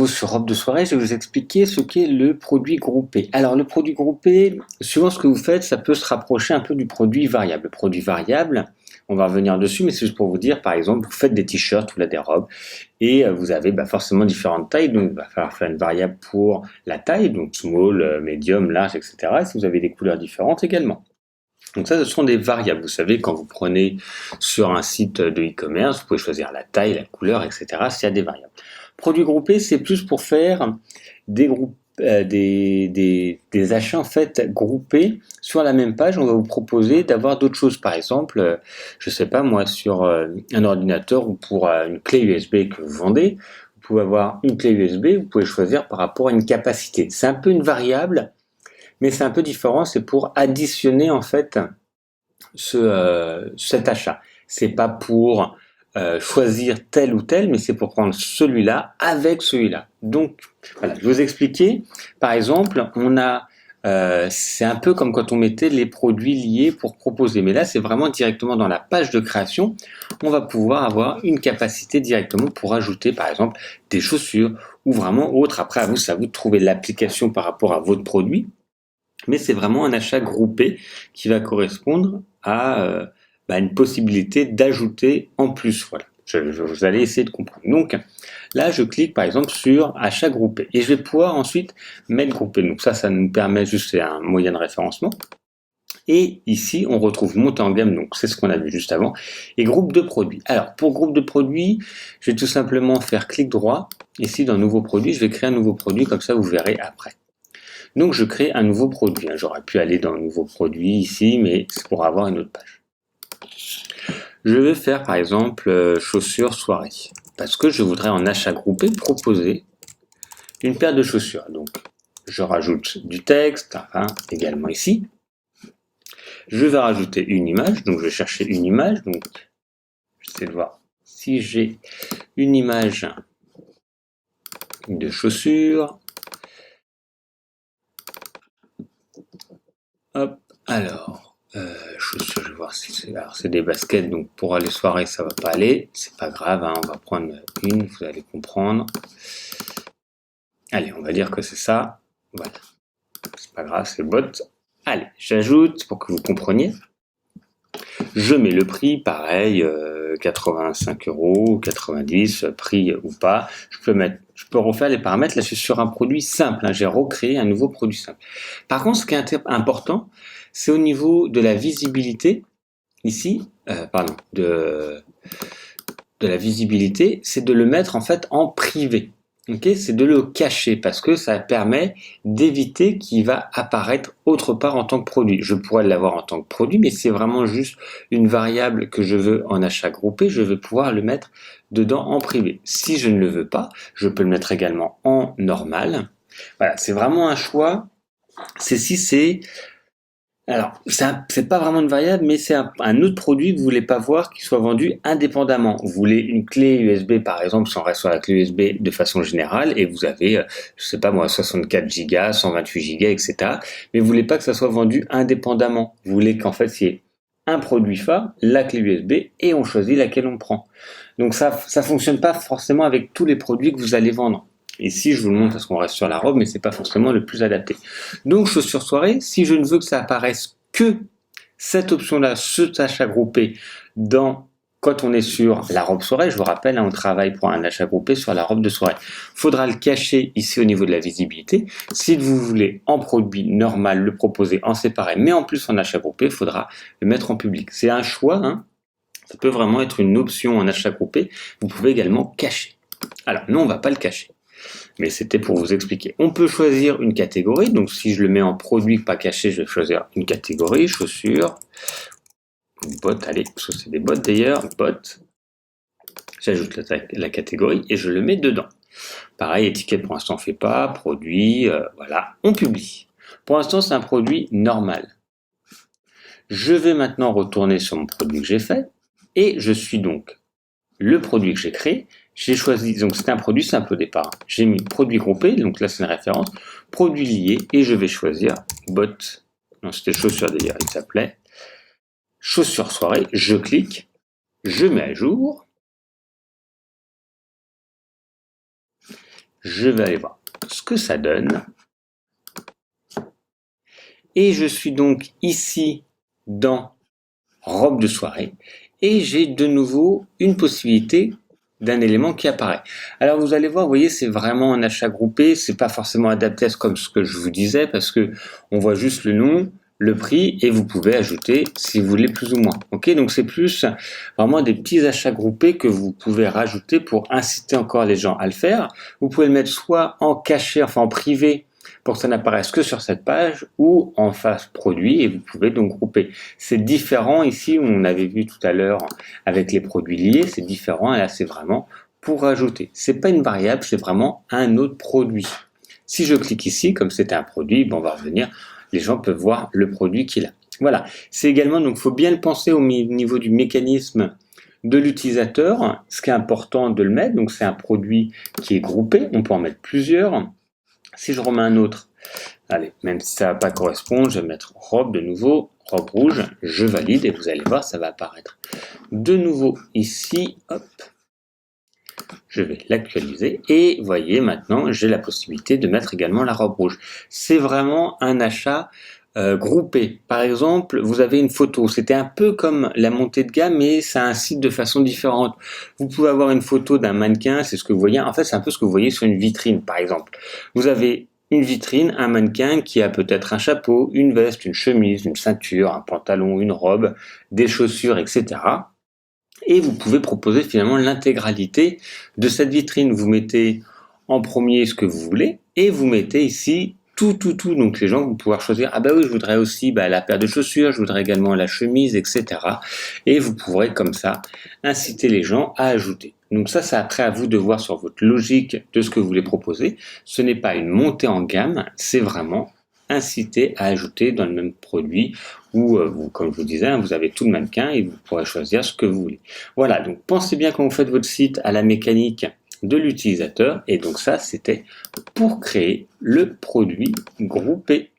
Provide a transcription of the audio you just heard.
nouveau sur robe de soirée, je vais vous expliquer ce qu'est le produit groupé. Alors le produit groupé, suivant ce que vous faites, ça peut se rapprocher un peu du produit variable. Le produit variable, on va revenir dessus, mais c'est juste pour vous dire, par exemple, vous faites des t-shirts ou là des robes, et vous avez forcément différentes tailles, donc il va falloir faire une variable pour la taille, donc small, medium, large, etc. Et si vous avez des couleurs différentes également. Donc ça, ce sont des variables. Vous savez, quand vous prenez sur un site de e-commerce, vous pouvez choisir la taille, la couleur, etc. s'il y a des variables. Produits groupés, c'est plus pour faire des groupes, des achats en fait groupés sur la même page. On va vous proposer d'avoir d'autres choses. Par exemple, je sais pas moi, sur un ordinateur ou pour une clé USB que vous vendez, vous pouvez avoir une clé USB, vous pouvez choisir par rapport à une capacité. C'est un peu une variable, mais c'est un peu différent. C'est pour additionner en fait cet achat. C'est pas pour choisir tel ou tel, mais c'est pour prendre celui-là avec celui-là. Donc voilà, je vais vous expliquer. Par exemple, c'est un peu comme quand on mettait les produits liés pour proposer, mais là c'est vraiment directement dans la page de création. On va pouvoir avoir une capacité directement pour ajouter par exemple des chaussures ou vraiment autre. Après à vous, c'est à vous de trouver l'application par rapport à votre produit. Mais c'est vraiment un achat groupé qui va correspondre à une possibilité d'ajouter en plus. Voilà. Vous allez essayer de comprendre. Donc là, je clique par exemple sur achat groupé et je vais pouvoir ensuite mettre groupé. Donc ça nous permet juste, c'est un moyen de référencement. Et ici, on retrouve montée en gamme, donc c'est ce qu'on a vu juste avant, et groupe de produits. Alors, pour groupe de produits, je vais tout simplement faire clic droit. Ici, dans nouveau produit, je vais créer un nouveau produit, comme ça vous verrez après. Donc je crée un nouveau produit. J'aurais pu aller dans un nouveau produit ici, mais c'est pour avoir une autre page. Je vais faire par exemple chaussures soirée, parce que je voudrais en achat groupé proposer une paire de chaussures. Donc je rajoute du texte, également ici. Je vais rajouter une image, donc je vais chercher une image. Donc j'essaie de voir si j'ai une image de chaussures. Hop, alors, chaussures, je vais voir si c'est... Alors, c'est des baskets, donc pour aller soirée, ça va pas aller. C'est pas grave, on va prendre une, vous allez comprendre. Allez, on va dire que c'est ça. Voilà. C'est pas grave, c'est bot. Allez, j'ajoute pour que vous compreniez. Je mets le prix, pareil, 85 €, 90, prix ou pas. Je peux refaire les paramètres. Là, je suis sur un produit simple. J'ai recréé un nouveau produit simple. Par contre, ce qui est important, c'est au niveau de la visibilité. Ici, de la visibilité, c'est de le mettre en fait en privé. Okay, c'est de le cacher parce que ça permet d'éviter qu'il va apparaître autre part en tant que produit. Je pourrais l'avoir en tant que produit, mais c'est vraiment juste une variable que je veux en achat groupé. Je vais pouvoir le mettre dedans en privé. Si je ne le veux pas, je peux le mettre également en normal. Voilà, c'est vraiment un choix. Alors, c'est pas vraiment une variable, mais c'est un autre produit que vous voulez pas voir qui soit vendu indépendamment. Vous voulez une clé USB, par exemple, si on reste sur la clé USB de façon générale, et vous avez, je sais pas moi, 64 Go, 128 Go, etc. Mais vous voulez pas que ça soit vendu indépendamment. Vous voulez qu'en fait, il y ait un produit phare, la clé USB, et on choisit laquelle on prend. Donc ça fonctionne pas forcément avec tous les produits que vous allez vendre. Ici, je vous le montre parce qu'on reste sur la robe, mais c'est pas forcément le plus adapté. Donc, chaussures soirée, si je ne veux que ça apparaisse que cette option-là, cet achat groupé, quand on est sur la robe soirée, je vous rappelle, on travaille pour un achat groupé sur la robe de soirée. Il faudra le cacher ici au niveau de la visibilité. Si vous voulez en produit normal, le proposer en séparé, mais en plus en achat groupé, il faudra le mettre en public. C'est un choix, Ça peut vraiment être une option en achat groupé. Vous pouvez également cacher. Alors, nous, on ne va pas le cacher. Mais c'était pour vous expliquer. On peut choisir une catégorie. Donc, si je le mets en produit pas caché, je vais choisir une catégorie, chaussures, bottes, allez, parce que c'est des bottes d'ailleurs, bottes. J'ajoute la catégorie et je le mets dedans. Pareil, étiquette pour l'instant, on ne fait pas. Produit, voilà, on publie. Pour l'instant, c'est un produit normal. Je vais maintenant retourner sur mon produit que j'ai fait et je suis donc le produit que j'ai créé. J'ai choisi, donc c'était un produit simple au départ. J'ai mis produit groupé, donc là c'est une référence, produit lié, et je vais choisir bot. Non, c'était chaussures d'ailleurs, il s'appelait. Chaussures soirée, je clique, je mets à jour. Je vais aller voir ce que ça donne. Et je suis donc ici dans robe de soirée et j'ai de nouveau une possibilité d'un élément qui apparaît. Alors vous allez voir, vous voyez, c'est vraiment un achat groupé, c'est pas forcément adapté comme ce que je vous disais parce que on voit juste le nom, le prix et vous pouvez ajouter si vous voulez plus ou moins. Ok, donc c'est plus vraiment des petits achats groupés que vous pouvez rajouter pour inciter encore les gens à le faire. Vous pouvez le mettre soit en caché, enfin en privé, pour que ça n'apparaisse que sur cette page ou en face produit et vous pouvez donc grouper. C'est différent ici, on avait vu tout à l'heure avec les produits liés, c'est différent et là c'est vraiment pour rajouter. C'est pas une variable, c'est vraiment un autre produit. Si je clique ici, comme c'était un produit, bon, on va revenir, les gens peuvent voir le produit qu'il a. Voilà, c'est également, donc il faut bien le penser au niveau du mécanisme de l'utilisateur, ce qui est important de le mettre, donc c'est un produit qui est groupé, on peut en mettre plusieurs. Si je remets un autre, allez, même si ça ne va pas correspondre, je vais mettre robe de nouveau, robe rouge, je valide et vous allez voir, ça va apparaître de nouveau ici, hop, je vais l'actualiser et voyez maintenant, j'ai la possibilité de mettre également la robe rouge. C'est vraiment un achat groupé. Par exemple, vous avez une photo, c'était un peu comme la montée de gamme, mais ça incite de façon différente. Vous pouvez avoir une photo d'un mannequin, c'est ce que vous voyez, en fait c'est un peu ce que vous voyez sur une vitrine par exemple. Vous avez une vitrine, un mannequin qui a peut-être un chapeau, une veste, une chemise, une ceinture, un pantalon, une robe, des chaussures, etc. Et vous pouvez proposer finalement l'intégralité de cette vitrine. Vous mettez en premier ce que vous voulez et vous mettez ici tout. Donc les gens vont pouvoir choisir, ah bah oui, je voudrais aussi la paire de chaussures, je voudrais également la chemise, etc. Et vous pourrez comme ça inciter les gens à ajouter. Donc ça, c'est après à vous de voir sur votre logique de ce que vous voulez proposer. Ce n'est pas une montée en gamme, c'est vraiment inciter à ajouter dans le même produit où, comme je vous disais, vous avez tout le mannequin et vous pourrez choisir ce que vous voulez. Voilà, donc pensez bien quand vous faites votre site à la mécanique de l'utilisateur et donc ça, c'était pour créer le produit groupé.